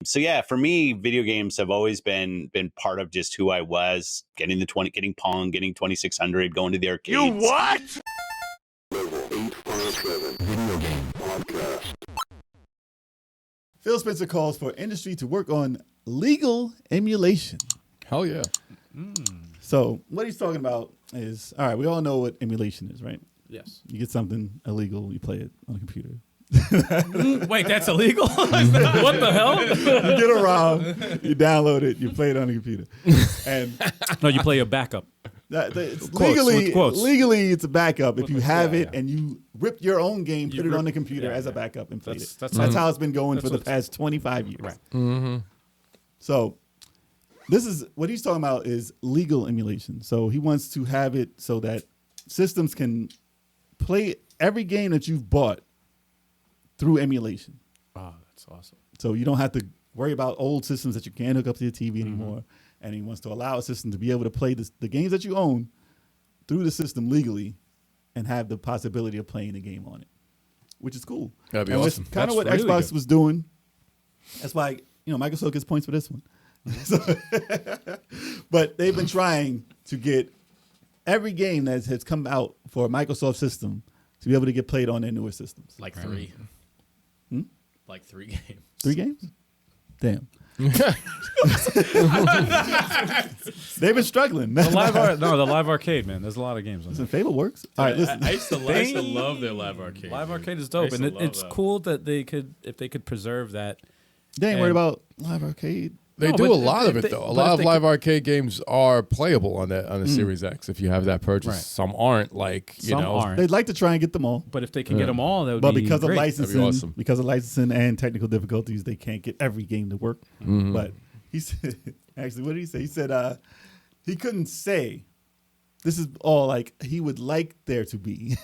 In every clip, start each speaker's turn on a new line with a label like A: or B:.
A: So yeah, for me, video games have always been part of just who I was. Getting Pong, getting 2600, going to the arcades.
B: You what?
C: Level 857 Video Game Podcast.
D: Phil Spencer calls for industry to work on legal emulation.
E: Hell yeah.
D: So what he's talking about is, all right, we all know what emulation is, right?
F: Yes.
D: You get something illegal, you play it on a computer.
F: Wait, that's illegal? What the hell?
D: You get a ROM, you download it, you play it on the computer. And
F: No, you play a backup.
D: it's
F: Quotes, with quotes.
D: legally, it's a backup if you have it
F: yeah.
D: and you rip your own game,
F: You
D: put it
F: rip-
D: on the computer
F: yeah,
D: as a
F: yeah.
D: backup and play it.
F: That's
D: How it's been going for the
F: what's-
D: past 25 years.
F: Right.
D: So this is what he's talking about is legal emulation. So he wants to have it so that systems can play every game that you've bought through emulation.
F: Wow, that's awesome.
D: So you don't have to worry about old systems that you can't hook up to your TV anymore. And he wants to allow a system to be able to play the games that you own through the system legally and have the possibility of playing the game on it, which is cool.
E: That'd be
D: and
E: awesome.
D: Kind of what
F: That's really
D: Xbox
F: good.
D: was doing. That's why, Microsoft gets points for this one. But they've been trying to get every game that has come out for a Microsoft system to be able to get played on their newer systems.
F: Like 3. Like 3 games.
D: 3 games? Damn. They've been struggling.
F: The live arcade, man. There's a lot of games on
D: Listen,
F: there.
D: Fable works. All right, listen.
G: I used to love their live arcade.
F: Live arcade is
G: I
F: dope,
G: used
F: and
G: to love
F: it's
G: that.
F: cool that if they could preserve that.
D: They ain't worried
F: And-
D: about live arcade.
E: They
F: No,
E: do
F: but
E: a lot
F: if
E: of it
F: they-
E: though. A
F: but
E: lot
F: if
E: of
F: they
E: live arcade games are playable on the Series X if you have that purchase.
F: Right.
E: Some aren't, like
F: Some aren't.
D: They'd like to try and get them all,
F: But if they can get them all, that would
D: but
F: be
D: because of
F: great.
D: licensing,
E: awesome.
D: and technical difficulties, they can't get every game to work. But he said, actually, what did he say? He said he couldn't say. This is all like he would like there to be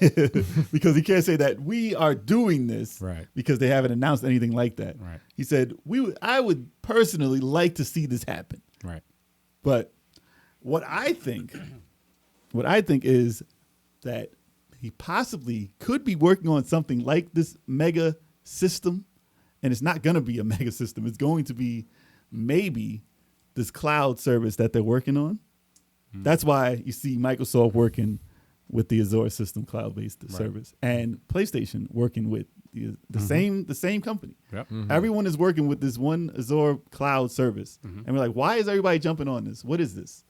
D: because he can't say that we are doing this
F: Right.
D: because they haven't announced anything like that.
F: Right.
D: He said I would personally like to see this happen.
F: Right.
D: But what I think is that he possibly could be working on something like this mega system, and it's not going to be a mega system. It's going to be maybe this cloud service that they're working on. That's why you see Microsoft working with the Azure system cloud-based service, and PlayStation working with the same company.
F: Yep.
D: Everyone is working with this one Azure cloud service. And we're like, why is everybody jumping on this? What is this?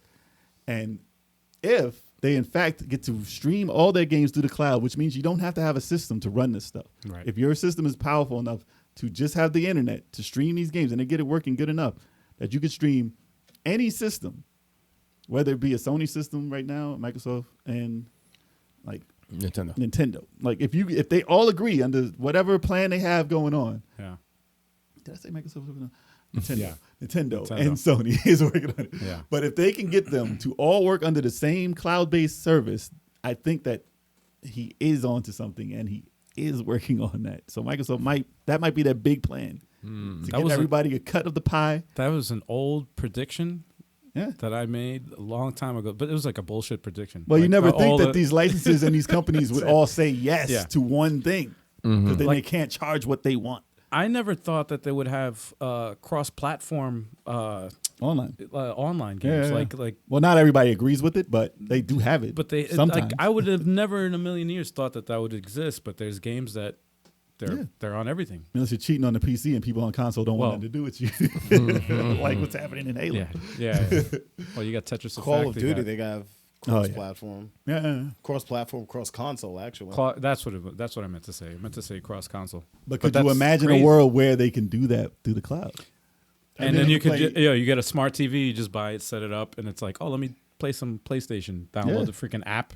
D: And if they, in fact, get to stream all their games through the cloud, which means you don't have to have a system to run this stuff.
F: Right.
D: If your system is powerful enough to just have the internet to stream these games and they get it working good enough that you could stream any system, whether it be a Sony system right now, Microsoft, and like Nintendo. Like if they all agree under whatever plan they have going on.
F: Yeah.
D: Did I say Microsoft? Nintendo.
F: Yeah.
D: Nintendo and Sony is working on it.
F: Yeah.
D: But if they can get them to all work under the same cloud-based service, I think that he is onto something and he is working on that. So Microsoft might be their big plan to
F: That
D: get
F: was
D: everybody a cut of the pie.
F: That was an old prediction
D: Yeah.
F: that I made a long time ago, but it was like a bullshit prediction.
D: Well, you
F: Like,
D: never
F: all
D: think that
F: the-
D: these licenses and these companies would all say yes
F: Yeah.
D: to one thing because then they can't charge what they want
F: I never thought that they would have cross-platform
D: online.
F: online games.
D: Yeah.
F: Like,
D: Well, not everybody agrees with it, but they do have it.
F: but they
D: sometimes.
F: like I would have never in a million years thought that would exist. But there's games that they're on everything.
D: Unless you're cheating on the PC and people on console don't
F: Well.
D: want nothing to do with you, like what's happening in Halo.
F: Yeah. Well, you got Tetris Effect.
G: Call of
F: you
G: Duty,
F: got-
G: they have
D: Oh, yeah.
G: cross-platform,
D: Yeah.
G: cross-platform, cross-console. Actually,
F: That's what I meant to say. I meant to say cross-console.
D: But could
F: that's
D: you imagine
F: crazy.
D: a world where they can do that through the cloud?
F: And then you could,
D: play-
F: you get a smart TV, you just buy it, set it up, and it's like, oh, let me play some PlayStation. Download the freaking app.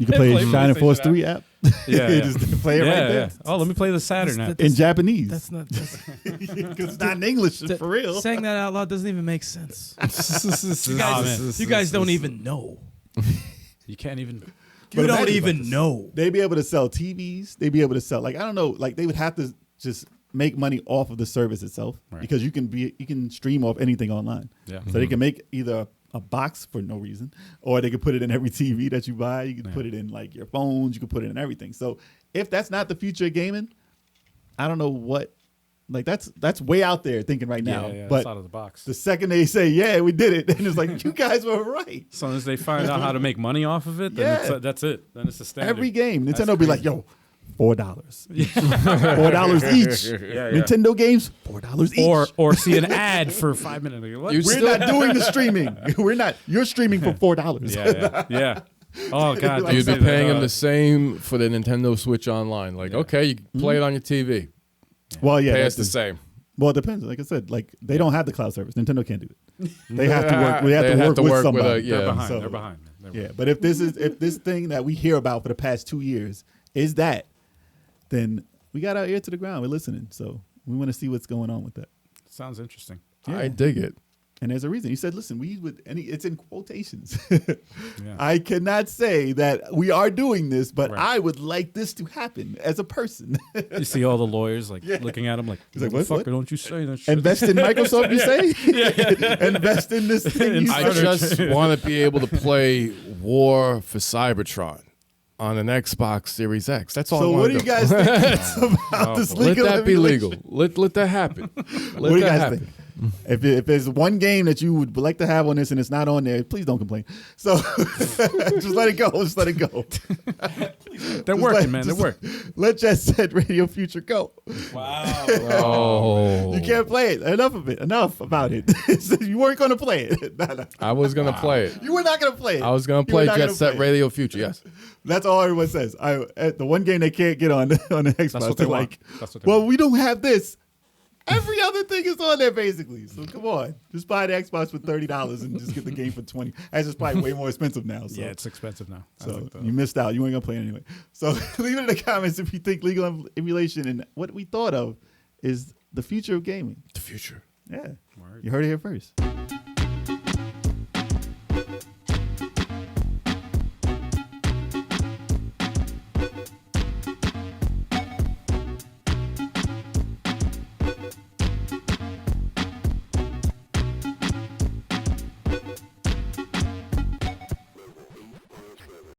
D: You can play
F: Play
D: Shining
F: PlayStation
D: Force
F: app.
D: 3 app.
F: Yeah,
D: Just play it right there.
F: Oh, let me play the Saturn app.
D: In Japanese.
H: That's not.
D: Because it's not in English, for real.
H: Saying that out loud doesn't even make sense.
F: Nah, man.
H: You guys don't even know.
F: You can't even.
H: You don't
D: imagine
H: even
D: about this.
H: know.
D: They'd be able to sell TVs. They'd be able to sell, like, I don't know, like they would have to just make money off of the service itself
F: Right.
D: because you can stream off anything online.
F: Yeah.
D: So they can make either a box for no reason, or they could put it in every TV that you buy. You can put it in like your phones. You can put it in everything. So if that's not the future of gaming, I don't know what Like that's way out there thinking right now.
F: Yeah,
D: but
F: that's out of the box.
D: the second they say, yeah, we did it, and it's like, you guys were right.
F: As soon as they find out how to make money off of it, then
D: Yeah.
F: that's it. Then it's a standard.
D: Every game,
F: That's
D: Nintendo be like,
F: crazy.
D: yo, $4. $4 each.
F: Yeah.
D: Nintendo games, $4 each.
F: Or see an ad for 5 minutes. Like, what?
E: You
D: We're not doing the streaming. We're not. You're streaming for $4.
F: Yeah. Oh God,
D: Like,
E: You'd
F: don't
E: be
F: say
E: paying
F: that.
E: them the same for the Nintendo Switch Online. Like, okay, you can play it on your TV.
D: Well, yeah.
E: Pay
D: that's
E: us the same.
D: Well, it depends. Like I said, like they don't have the cloud service. Nintendo can't do it. They have to work. We have
E: They
D: to
E: have
D: work
E: to
D: with
E: work with
D: somebody.
E: a-
F: They're
E: Yeah.
F: behind.
D: So-
F: They're behind. Man.
D: Yeah, but if this thing that we hear about for the past 2 years is that, then we got our ear to the ground. We're listening. So we want to see what's going on with that.
F: Sounds interesting.
D: Yeah.
E: I dig it.
D: And there's a reason. He said, listen, we would, and it's in quotations.
F: Yeah.
D: I cannot say that we are doing this, but
F: Right.
D: I would like this to happen as a person.
F: You see all the lawyers like looking at him like,
D: He's like, what?
F: "Motherfucker, don't you say that shit."
D: Invest in Microsoft, you say? Invest in this thing, you
E: I
D: say?
E: just want to be able to play War for Cybertron on an Xbox Series X. That's all.
D: So
E: I
D: what do
E: want
D: you guys think about this
E: Let
D: legal
E: that be
D: emulation?
E: legal. Let that happen.
D: What do you guys think? If there's one game that you would like to have on this and it's not on there, please don't complain. So just let it go. Just let it go.
F: They're working, man. They're working.
D: Let Jet Set Radio Future go.
E: Oh,
D: You can't play it. Enough of it. Enough about it. You weren't going to play it. No.
E: I was gonna play it.
D: You were not going to play it.
E: I was gonna
D: You were
E: play
D: not
E: Jet
D: gonna
E: Set
D: play it.
E: Radio Future. Yes.
D: That's all everyone says. The one game they can't get on the Xbox.
F: what they
D: they're
F: want.
D: like,
F: That's what they
D: well,
F: want.
D: we don't have this. Every other thing is on there basically. So come on, just buy the Xbox for $30 and just get the game for $20. As it's probably way more expensive now. So.
F: Yeah, it's expensive now. I
D: So
F: think the-
D: you missed out. You ain't gonna play it anyway. So leave it in the comments if you think legal emulation and what we thought of is the future of gaming.
E: The future.
D: Yeah,
F: Word.
D: you heard it here first.